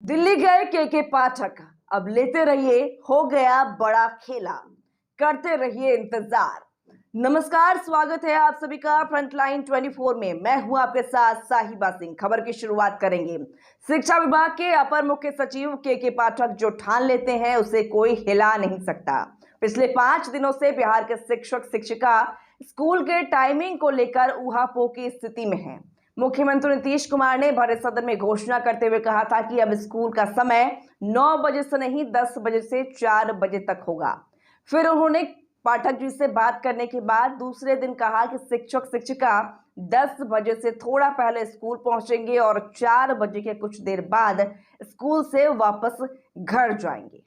दिल्ली गए के पाठक, अब लेते रहिए, हो गया बड़ा खेला, करते रहिए इंतजार। नमस्कार, स्वागत है आप सभी का फ्रंटलाइन 24 में। मैं हूं आपके साथ साहिबा सिंह। खबर की शुरुआत करेंगे। शिक्षा विभाग के अपर मुख्य सचिव के पाठक जो ठान लेते हैं उसे कोई हिला नहीं सकता। पिछले 5 दिनों से बिहार के शिक्षक शिक्षिका स्कूल के टाइमिंग को लेकर ऊहापोह की स्थिति में है। मुख्यमंत्री नीतीश कुमार ने भरे सदन में घोषणा करते हुए कहा था कि अब स्कूल का समय 9 बजे से नहीं 10 बजे से 4 बजे तक होगा। फिर उन्होंने पाठक जी से बात करने के बाद दूसरे दिन कहा कि शिक्षक शिक्षिका 10 बजे से थोड़ा पहले स्कूल पहुंचेंगे और 4 बजे के कुछ देर बाद स्कूल से वापस घर जाएंगे।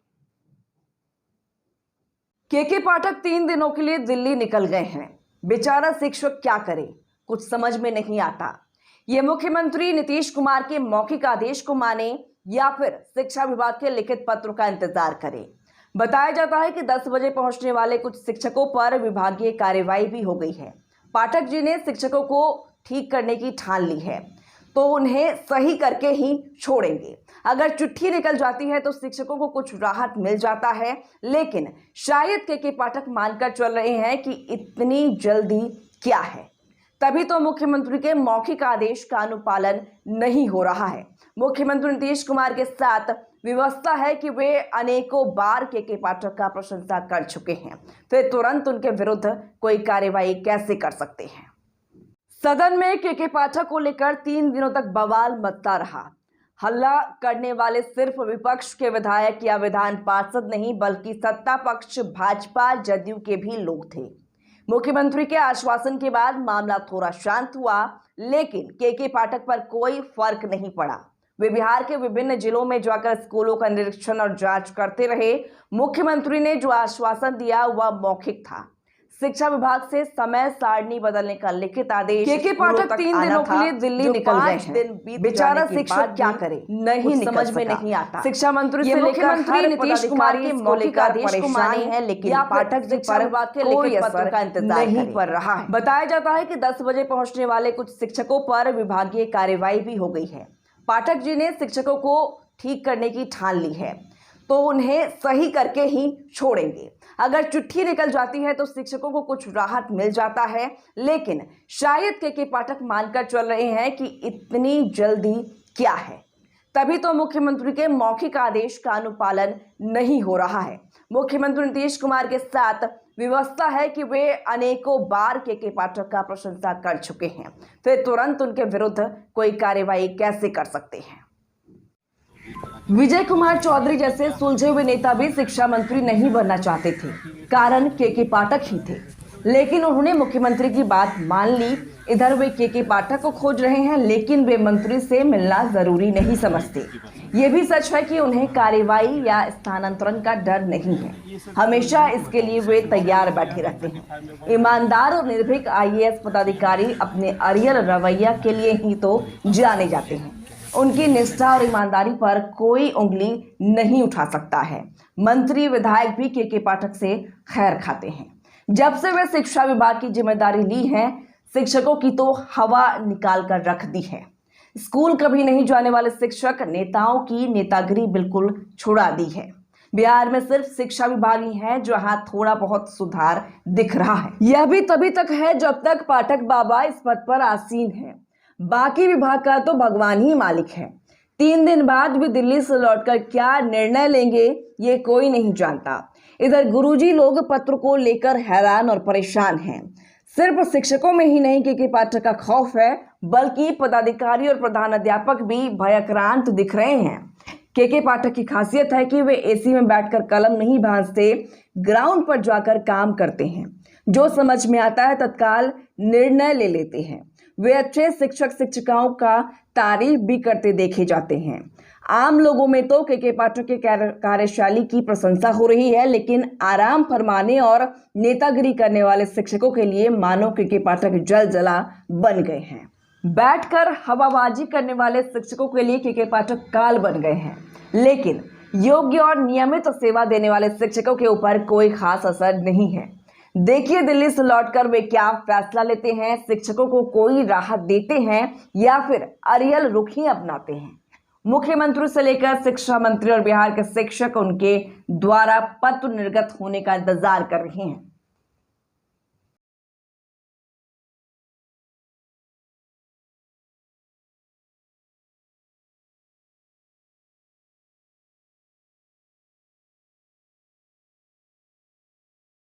के पाठक 3 दिनों के लिए दिल्ली निकल गए हैं। बेचारा शिक्षक क्या करे, कुछ समझ में नहीं आता। ये मुख्यमंत्री नीतीश कुमार के मौखिक आदेश को माने या फिर शिक्षा विभाग के लिखित पत्र का इंतजार करें। बताया जाता है कि 10 बजे पहुंचने वाले कुछ शिक्षकों पर विभागीय कार्रवाई भी हो गई है। पाठक जी ने शिक्षकों को ठीक करने की ठान ली है तो उन्हें सही करके ही छोड़ेंगे। अगर चिट्ठी निकल जाती है तो शिक्षकों को कुछ राहत मिल जाता है, लेकिन शायद के पाठक मानकर चल रहे हैं कि इतनी जल्दी क्या है। तभी तो मुख्यमंत्री के मौखिक आदेश का अनुपालन नहीं हो रहा है। मुख्यमंत्री नीतीश कुमार के साथ व्यवस्था है कि वे अनेकों बार के पाठक का प्रशंसा कर चुके हैं, फिर तुरंत उनके विरुद्ध कोई कार्रवाई कैसे कर सकते हैं। सदन में के पाठक को लेकर 3 दिनों तक बवाल मचता रहा। हल्ला करने वाले सिर्फ विपक्ष के विधायक या विधान पार्षद नहीं बल्कि सत्ता पक्ष भाजपा जदयू के भी लोग थे। मुख्यमंत्री के आश्वासन के बाद मामला थोड़ा शांत हुआ, लेकिन के पाठक पर कोई फर्क नहीं पड़ा। वे बिहार के विभिन्न जिलों में जाकर स्कूलों का निरीक्षण और जांच करते रहे। मुख्यमंत्री ने जो आश्वासन दिया वह मौखिक था। शिक्षा विभाग से समय सारणी बदलने का लिखित आदेश के पाठक 3 दिनों के लिए दिल्ली निकल गए हैं। बेचारा शिक्षक क्या करे, नहीं समझ में नहीं आता। शिक्षा मंत्री से मुख्यमंत्री नीतीश कुमार के मौलिक आदेश को माने हैं, लेकिन पाठक शिक्षा विभाग के लिखित पत्र का इंतजार नहीं कर रहा है। बताया जाता है कि 10 बजे पहुंचने वाले कुछ शिक्षकों पर विभागीय कार्रवाई भी हो गई है। पाठक जी ने शिक्षकों को ठीक करने की ठान ली है तो उन्हें सही करके ही छोड़ेंगे। अगर चिट्ठी निकल जाती है तो शिक्षकों को कुछ राहत मिल जाता है, लेकिन शायद के पाठक मानकर चल रहे हैं कि इतनी जल्दी क्या है। तभी तो मुख्यमंत्री के मौखिक आदेश का अनुपालन नहीं हो रहा है। मुख्यमंत्री नीतीश कुमार के साथ व्यवस्था है कि वे अनेकों बार के पाठक का प्रशंसा कर चुके हैं, फिर तुरंत उनके विरुद्ध कोई कार्रवाई कैसे कर सकते हैं। विजय कुमार चौधरी जैसे सुलझे हुए नेता भी शिक्षा मंत्री नहीं बनना चाहते थे, कारण के पाठक ही थे, लेकिन उन्होंने मुख्यमंत्री की बात मान ली। इधर वे के पाठक को खोज रहे हैं, लेकिन वे मंत्री से मिलना जरूरी नहीं समझते। ये भी सच है कि उन्हें कार्रवाई या स्थानांतरण का डर नहीं है। हमेशा इसके लिए वे तैयार बैठे रहते हैं। ईमानदार और निर्भीक IAS पदाधिकारी अपने अरियल रवैया के लिए ही तो जाने जाते हैं। उनकी निष्ठा और ईमानदारी पर कोई उंगली नहीं उठा सकता है। मंत्री विधायक भी के पाठक से खैर खाते हैं। जब से वे शिक्षा विभाग की जिम्मेदारी ली है, शिक्षकों की तो हवा निकाल कर रख दी है। स्कूल कभी नहीं जाने वाले शिक्षक नेताओं की नेतागिरी बिल्कुल छुड़ा दी है। बिहार में सिर्फ शिक्षा विभाग ही है जहां थोड़ा बहुत सुधार दिख रहा है। यह भी तभी तक है जब तक पाठक बाबा इस पद पर आसीन है। बाकी विभाग का तो भगवान ही मालिक है। 3 दिन बाद भी दिल्ली से लौटकर क्या निर्णय लेंगे ये कोई नहीं जानता। इधर गुरुजी लोग पत्र को लेकर हैरान और परेशान हैं। सिर्फ शिक्षकों में ही नहीं के पाठक का खौफ है, बल्कि पदाधिकारी और प्रधानाध्यापक भी भयक्रांत दिख रहे हैं। के पाठक की खासियत है कि वे AC में बैठकर कलम नहीं भांजते, ग्राउंड पर जाकर काम करते हैं। जो समझ में आता है तत्काल निर्णय ले लेते हैं। वे अच्छे शिक्षक शिक्षिकाओं का तारीफ भी करते देखे जाते हैं। आम लोगों में तो के पाठक के कार्यशैली की प्रशंसा हो रही है, लेकिन आराम फरमाने और नेतागिरी करने वाले शिक्षकों के लिए मानो के पाठक जल जला बन गए हैं। बैठकर हवाबाजी करने वाले शिक्षकों के लिए के पाठक काल बन गए हैं, लेकिन योग्य और नियमित सेवा देने वाले शिक्षकों के ऊपर कोई खास असर नहीं है। देखिए दिल्ली से लौटकर वे क्या फैसला लेते हैं। शिक्षकों को कोई राहत देते हैं या फिर अरियल रुख ही अपनाते हैं। मुख्यमंत्री से लेकर शिक्षा मंत्री और बिहार के शिक्षक उनके द्वारा पत्र निर्गत होने का इंतजार कर रहे हैं।